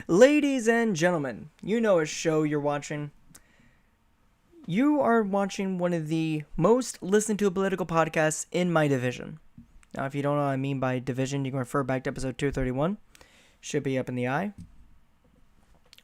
Ladies and gentlemen, you know a show you're watching. You are watching one of the most listened to political podcasts in my division. Now, if you don't know what I mean by division, you can refer back to episode 231. Should be up in the eye.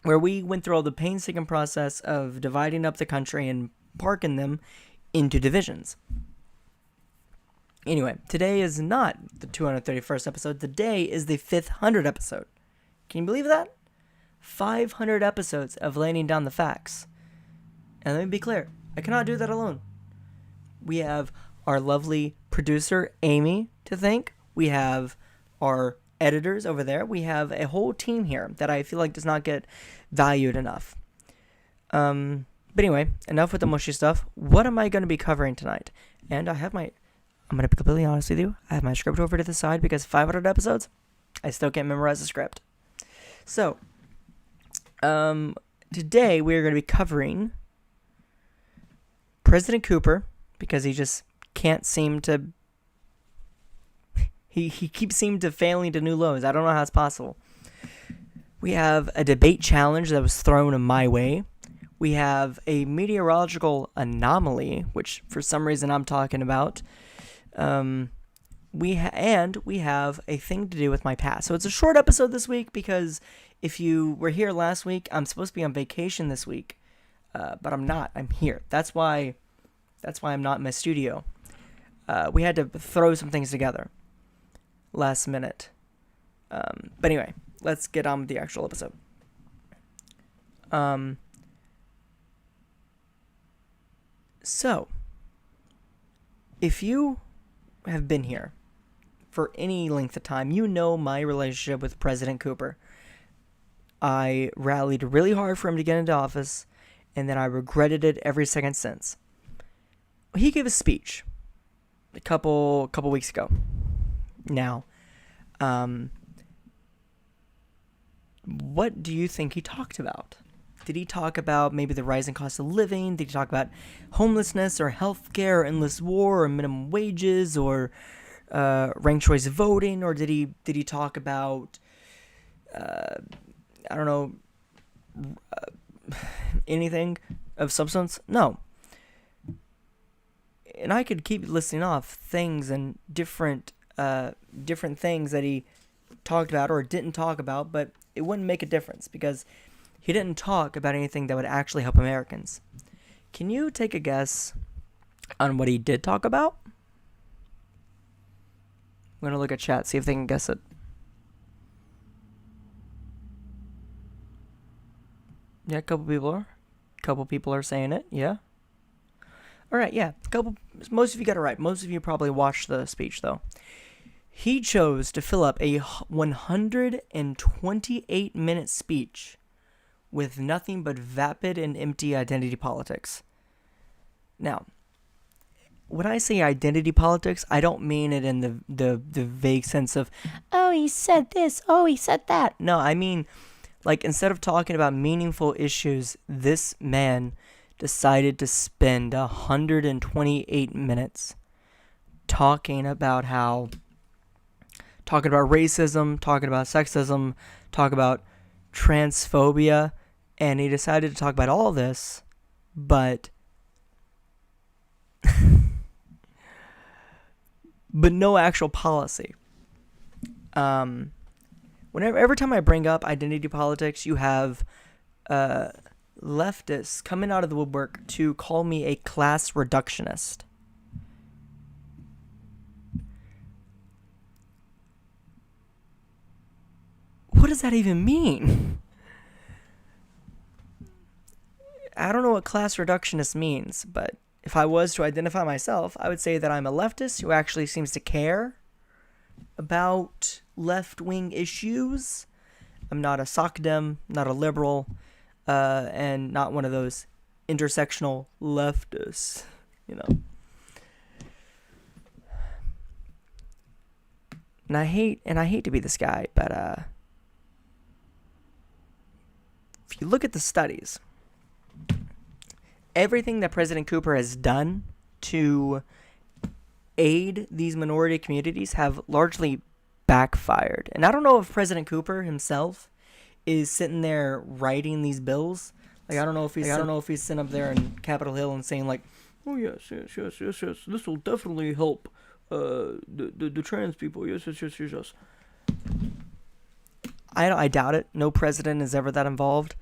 Where we went through all the painstaking process of dividing up the country and parking them into divisions. Anyway, today is not the 231st episode. Today is the 500th episode. Can you believe that? 500 episodes of laying down the facts. And let me be clear, I cannot do that alone. We have our lovely producer, Amy, to thank. We have our editors over there. We have a whole team here that I feel like does not get valued enough. But anyway, enough with the mushy stuff. What am I going to be covering tonight? And I'm going to be completely honest with you. I have my script over to the side because 500 episodes, I still can't memorize the script. So, today we are going to be covering President Cooper, because he just can't seem to, he keeps seeming to failing to new lows. I don't know how it's possible. We have a debate challenge that was thrown my way. We have a meteorological anomaly, which for some reason I'm talking about. We have a thing to do with my past. So it's a short episode this week because if you were here last week, I'm supposed to be on vacation this week, but I'm not. I'm here. That's why I'm not in my studio. We had to throw some things together last minute. But anyway, let's get on with the actual episode. So, if you have been here for any length of time, you know my relationship with President Cooper. I rallied really hard for him to get into office, and then I regretted it every second since. He gave a speech a couple weeks ago. Now, what do you think he talked about? Did he talk about maybe the rising cost of living? Did he talk about homelessness or healthcare or endless war or minimum wages or ranked choice voting? Or did he talk about anything of substance? No. And I could keep listing off things and different things that he talked about or didn't talk about, but it wouldn't make a difference because he didn't talk about anything that would actually help Americans. Can you take a guess on what he did talk about? I'm going to look at chat, see if they can guess it. Yeah, a couple people are saying it, yeah. Alright, yeah, most of you got it right. Most of you probably watched the speech, though. He chose to fill up a 128-minute speech with nothing but vapid and empty identity politics. Now, when I say identity politics, I don't mean it in the vague sense of, oh, he said this, oh, he said that. No, I mean, like, instead of talking about meaningful issues, this man decided to spend 128 minutes talking about racism, talking about sexism, talking about transphobia, and he decided to talk about all this, but no actual policy. Every time I bring up identity politics, you have leftists coming out of the woodwork to call me a class reductionist. What does that even mean? I don't know what class reductionist means, but if I was to identify myself, I would say that I'm a leftist who actually seems to care about left-wing issues. I'm not a sock-dem, not a liberal, and not one of those intersectional leftists, you know. And I hate to be this guy, but if you look at the studies, everything that President Cooper has done to aid these minority communities have largely backfired. And I don't know if President Cooper himself is sitting there writing these bills. Like, I don't know if he's sitting up there in Capitol Hill and saying like, oh yes, this will definitely help the trans people. Yes. I doubt it. No president is ever that involved.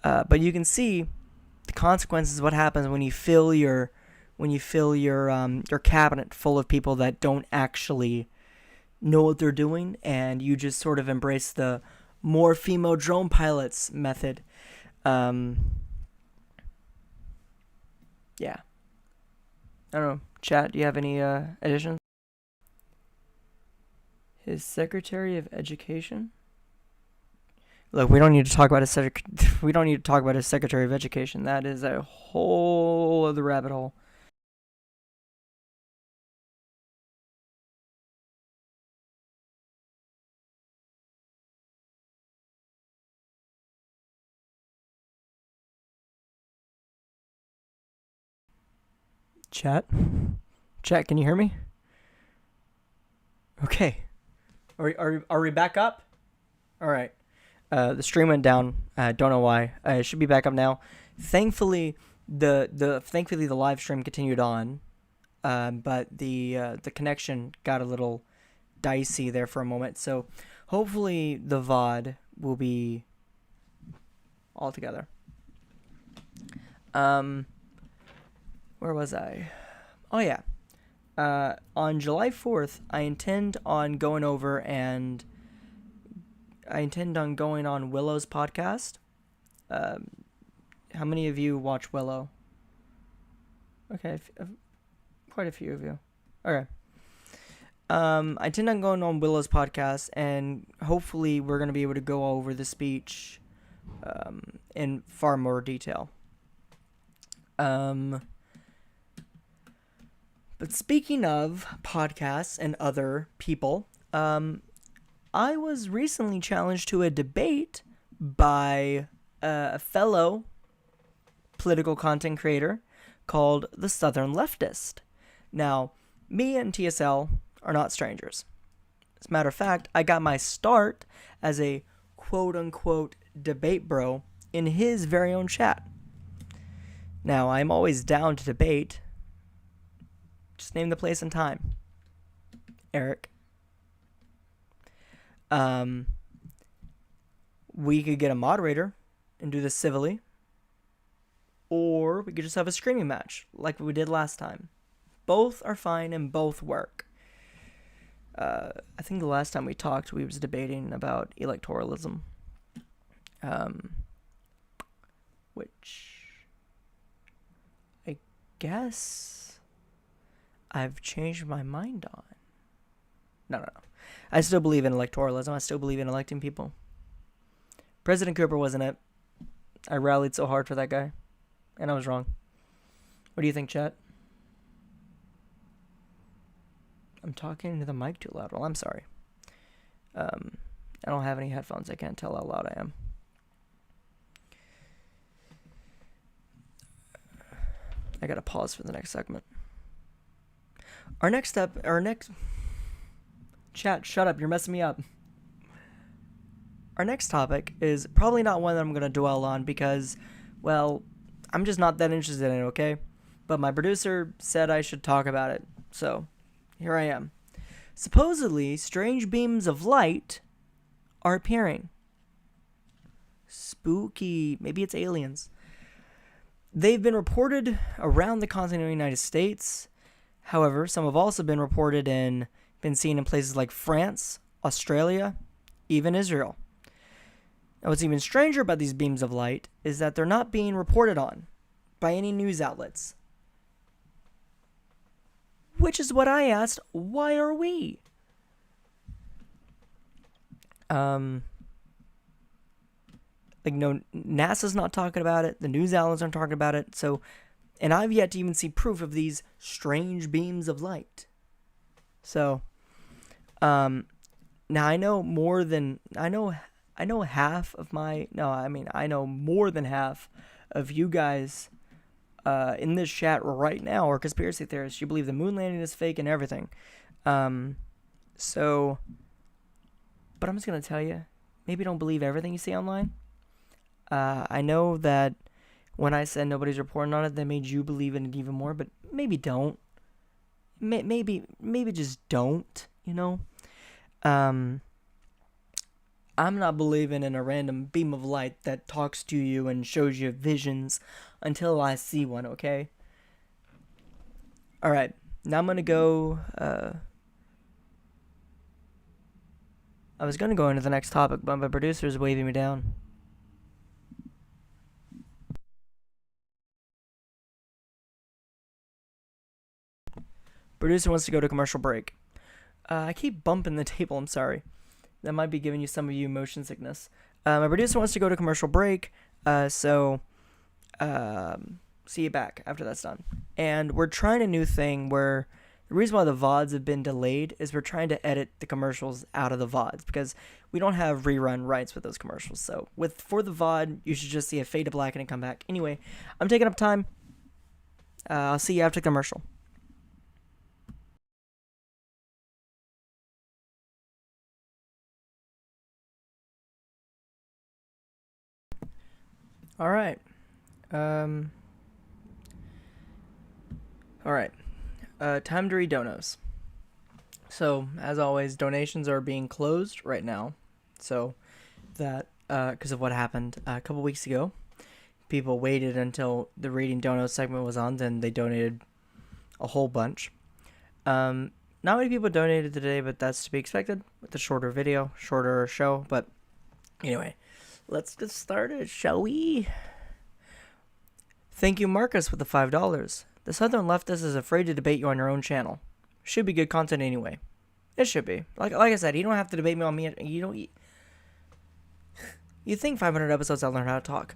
But you can see the consequences of what happens when you fill your cabinet full of people that don't actually know what they're doing, and you just sort of embrace the more female drone pilots method. Yeah. I don't know. Chat, do you have any additions? His Secretary of Education? Look, we don't need to talk about his Secretary of Education. That is a whole other rabbit hole. Chat, can you hear me? Okay. Are we back up? All right. The stream went down. Don't know why. It should be back up now. Thankfully, the live stream continued on, but the connection got a little dicey there for a moment. So hopefully the VOD will be all together. Where was I? Oh yeah. On July 4th, I intend on going on Willow's podcast. How many of you watch Willow? Okay, quite a few of you. Okay. I intend on going on Willow's podcast, and hopefully we're going to be able to go over the speech in far more detail. But speaking of podcasts and other people, I was recently challenged to a debate by a fellow political content creator called the Southern Leftist. Now, me and TSL are not strangers. As a matter of fact, I got my start as a quote-unquote debate bro in his very own chat. Now, I'm always down to debate. Just name the place and time. Eric. We could get a moderator and do this civilly. Or we could just have a screaming match like we did last time. Both are fine and both work. I think the last time we talked, we was debating about electoralism. Which I guess I've changed my mind on. No. I still believe in electoralism. I still believe in electing people. President Cooper wasn't it. I rallied so hard for that guy. And I was wrong. What do you think, chat? I'm talking into the mic too loud. Well, I'm sorry. I don't have any headphones. I can't tell how loud I am. I gotta pause for the next segment. Chat, shut up. You're messing me up. Our next topic is probably not one that I'm gonna dwell on because, well, I'm just not that interested in it, okay? But my producer said I should talk about it, so here I am. Supposedly, strange beams of light are appearing. Spooky. Maybe it's aliens. They've been reported around the continental United States. However, some have also been seen in places like France, Australia, even Israel. Now, what's even stranger about these beams of light is that they're not being reported on by any news outlets. Which is what I asked, why are we? NASA's not talking about it. The news outlets aren't talking about it. So, and I've yet to even see proof of these strange beams of light. So, now I know more than half of you guys in this chat right now are conspiracy theorists. You believe the moon landing is fake and everything. But I'm just going to tell you, maybe don't believe everything you see online. I know that when I said nobody's reporting on it, that made you believe in it even more, but maybe don't. Maybe just don't, I'm not believing in a random beam of light that talks to you and shows you visions until I see one, okay? Alright, now I'm gonna go, I was gonna go into the next topic, but my producer's waving me down. Producer wants to go to commercial break. I keep bumping the table, I'm sorry. That might be giving you some of you motion sickness. My producer wants to go to commercial break, so see you back after that's done. And we're trying a new thing where the reason why the VODs have been delayed is we're trying to edit the commercials out of the VODs because we don't have rerun rights with those commercials. So for the VOD, you should just see a fade to black and it come back. Anyway, I'm taking up time. I'll see you after the commercial. All right. All right. Time to read donos. So, as always, donations are being closed right now. So, that, because of what happened a couple weeks ago, people waited until the reading donos segment was on, then they donated a whole bunch. Not many people donated today, but that's to be expected with the shorter video, shorter show. But anyway, let's get started, shall we? Thank you, Marcus, with the $5. The Southern leftist is afraid to debate you on your own channel. Should be good content anyway. It should be. Like I said, you don't have to debate me on me. You think 500 episodes I'll learn how to talk.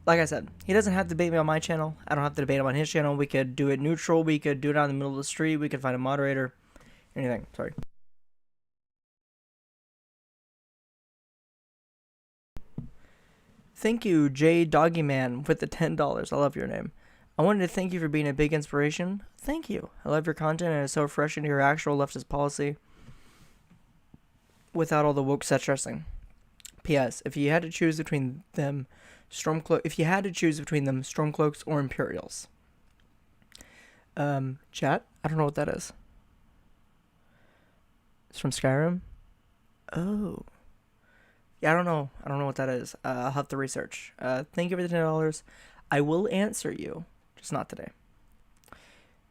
Like I said, he doesn't have to debate me on my channel. I don't have to debate him on his channel. We could do it neutral. We could do it out in the middle of the street. We could find a moderator. Anything. Sorry. Thank you, J Doggyman, with the $10. I love your name. I wanted to thank you for being a big inspiration. Thank you. I love your content and it's so refreshing to hear actual leftist policy without all the woke set dressing. P.S. If you had to choose between them, Stormcloaks or Imperials. Chat? I don't know what that is. It's from Skyrim? Oh. Yeah, I don't know what that is. I'll have to research. Thank you for the $10. I will answer you. Just not today.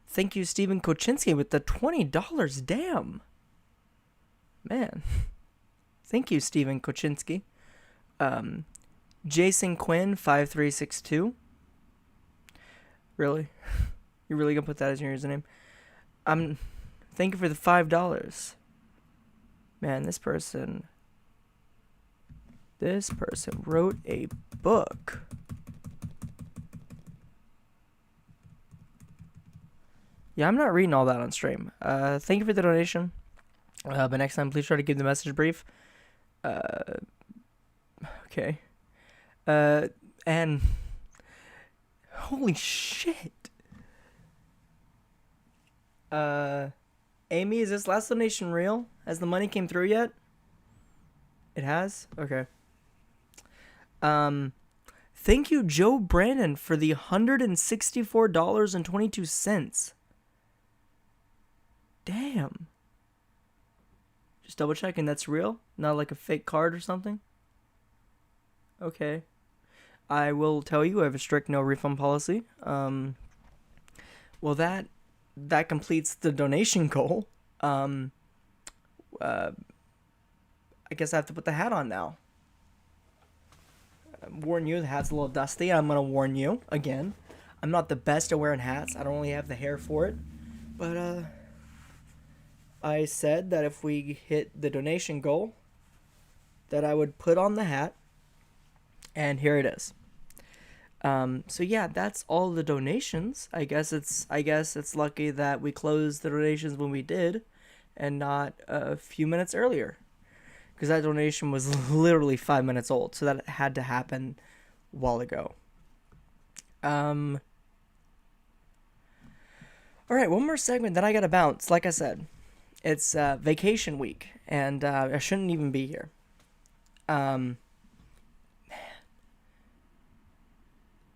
Thank you, Stephen Koczynski, with the $20. Damn. Man. Thank you, Stephen Koczynski. Jason Quinn, 5362. Really? You really gonna put that as your username? Thank you for the $5. Man, this person wrote a book. Yeah, I'm not reading all that on stream. Thank you for the donation. But next time, please try to give the message brief. Okay. And holy shit. Amy, is this last donation real? Has the money came through yet? It has? Okay. Thank you, Joe Brandon, for the $164.22. Damn. Just double checking that's real? Not like a fake card or something? Okay. I will tell you I have a strict no refund policy. Well, that completes the donation goal. I guess I have to put the hat on now. Warn you, the hat's a little dusty. I'm gonna warn you again. I'm not the best at wearing hats. I don't really have the hair for it. But I said that if we hit the donation goal, that I would put on the hat. And here it is. So yeah, that's all the donations. I guess it's lucky that we closed the donations when we did, and not a few minutes earlier, because that donation was literally 5 minutes old. So that had to happen a while ago. All right, one more segment. Then I gotta bounce. Like I said, it's vacation week, and I shouldn't even be here. Um,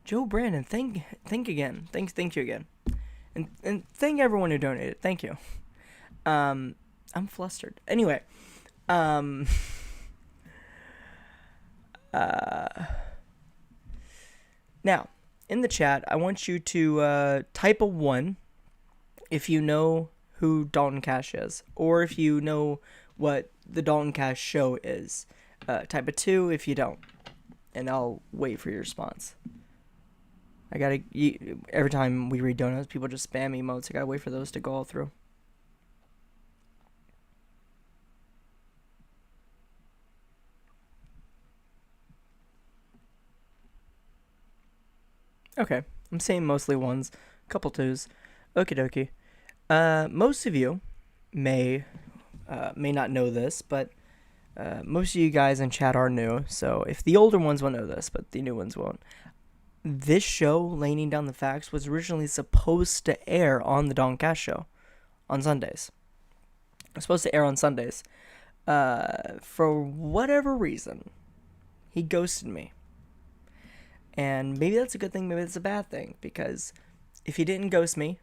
Joe Brandon, think again. Thank you again. And thank everyone who donated. Thank you. I'm flustered. Anyway, um, now in the chat, I want you to type a 1 if you know who Dalton Cash is, or if you know what the Dalton Cash show is. Type a 2 if you don't, and I'll wait for your response. Every time we read donuts, people just spam emotes. I gotta wait for those to go all through. Okay, I'm saying mostly 1s, couple 2s. Okie dokie. Most of you may not know this, but most of you guys in chat are new, so if the older ones will know this, but the new ones won't. This show, Laying Down the Facts, was originally supposed to air on the Dalton Cash Show on Sundays. It was supposed to air on Sundays. For whatever reason, he ghosted me. And maybe that's a good thing, maybe that's a bad thing, because if he didn't ghost me,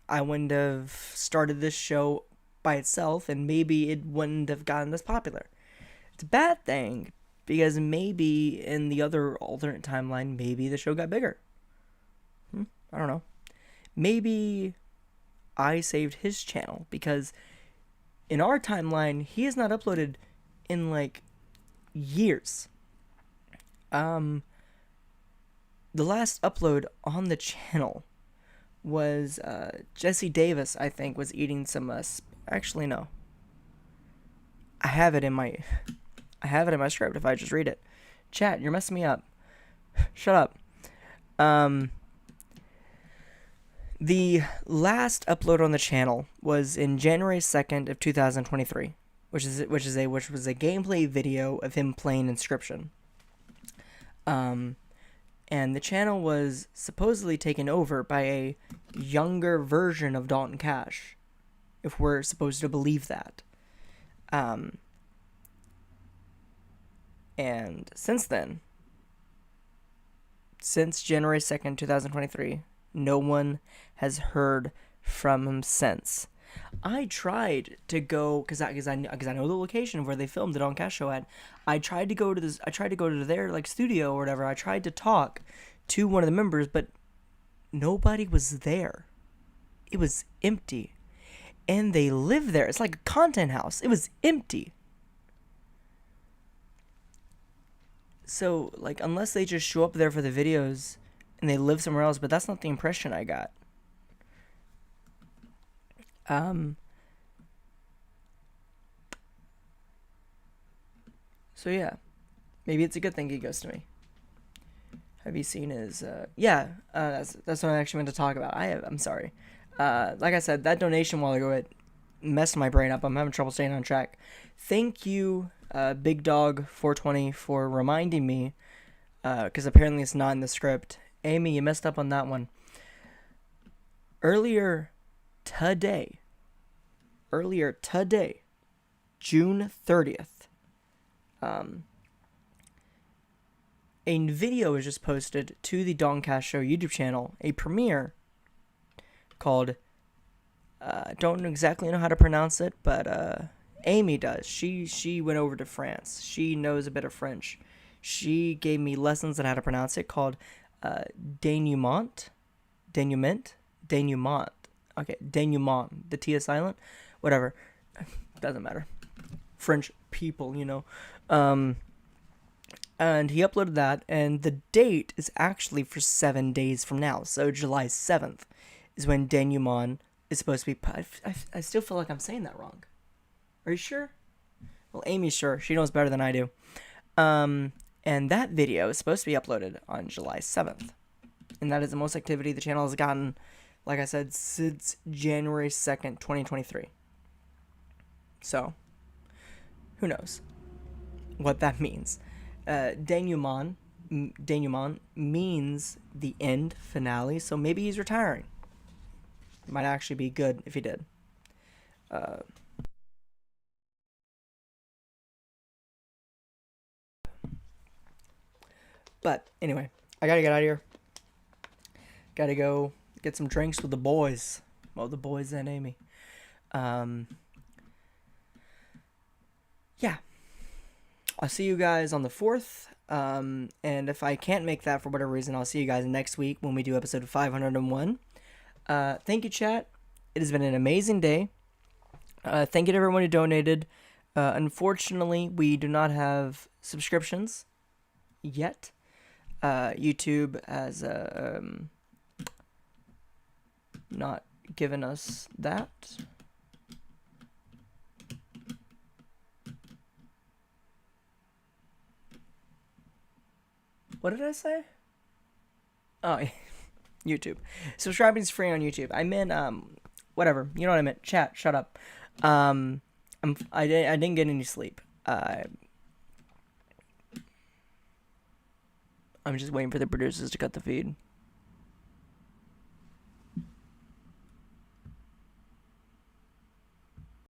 I wouldn't have started this show by itself, and maybe it wouldn't have gotten this popular. It's a bad thing, because maybe in the other alternate timeline, maybe the show got bigger. I don't know. Maybe I saved his channel, because in our timeline, he has not uploaded in, like, years. The last upload on the channel was Jesse Davis, I think, was eating some actually no. I have it in my script if I just read it. Chat, you're messing me up. Shut up. The last upload on the channel was in January 2nd of 2023, which was a gameplay video of him playing Inscription. And the channel was supposedly taken over by a younger version of Dalton Cash, if we're supposed to believe that. And since then, since January 2nd, 2023, no one has heard from him since. I tried to go because I know the location of where they filmed the Dalton Cash show at. I tried to go to their like studio or whatever. I tried to talk to one of the members, but nobody was there. It was empty, and they live there. It's like a content house. It was empty. So like unless they just show up there for the videos and they live somewhere else, but that's not the impression I got. So yeah, maybe it's a good thing he goes to me. Have you seen his? That's what I actually meant to talk about. I'm sorry. Like I said, that donation while ago, it messed my brain up. I'm having trouble staying on track. Thank you, Big Dog 420, for reminding me, because apparently it's not in the script. Amy, you messed up on that one. Earlier today, June 30th, a video was just posted to the Dalton Cash Show YouTube channel, a premiere called, don't exactly know how to pronounce it, but Amy does. She went over to France. She knows a bit of French. She gave me lessons on how to pronounce it, called denouement. Okay, denouement. The T is silent. Whatever. Doesn't matter. French people, you know. And he uploaded that, and the date is actually for 7 days from now. So July 7th is when denouement is supposed to be... I still feel like I'm saying that wrong. Are you sure? Well, Amy's sure. She knows better than I do. And that video is supposed to be uploaded on July 7th. And that is the most activity the channel has gotten, like I said, since January 2nd, 2023. So, who knows what that means. Denouement means the end, finale, so maybe he's retiring. It might actually be good if he did. But anyway, I gotta get out of here. Gotta go get some drinks with the boys. Well, the boys and Amy. Yeah. I'll see you guys on the 4th. And if I can't make that for whatever reason, I'll see you guys next week when we do episode 501. Thank you, chat. It has been an amazing day. Thank you to everyone who donated. Unfortunately, we do not have subscriptions yet. YouTube has not given us that. What did I say? Oh, YouTube. Subscribing is free on YouTube. I meant whatever. You know what I meant. Chat. Shut up. I didn't get any sleep. I'm just waiting for the producers to cut the feed.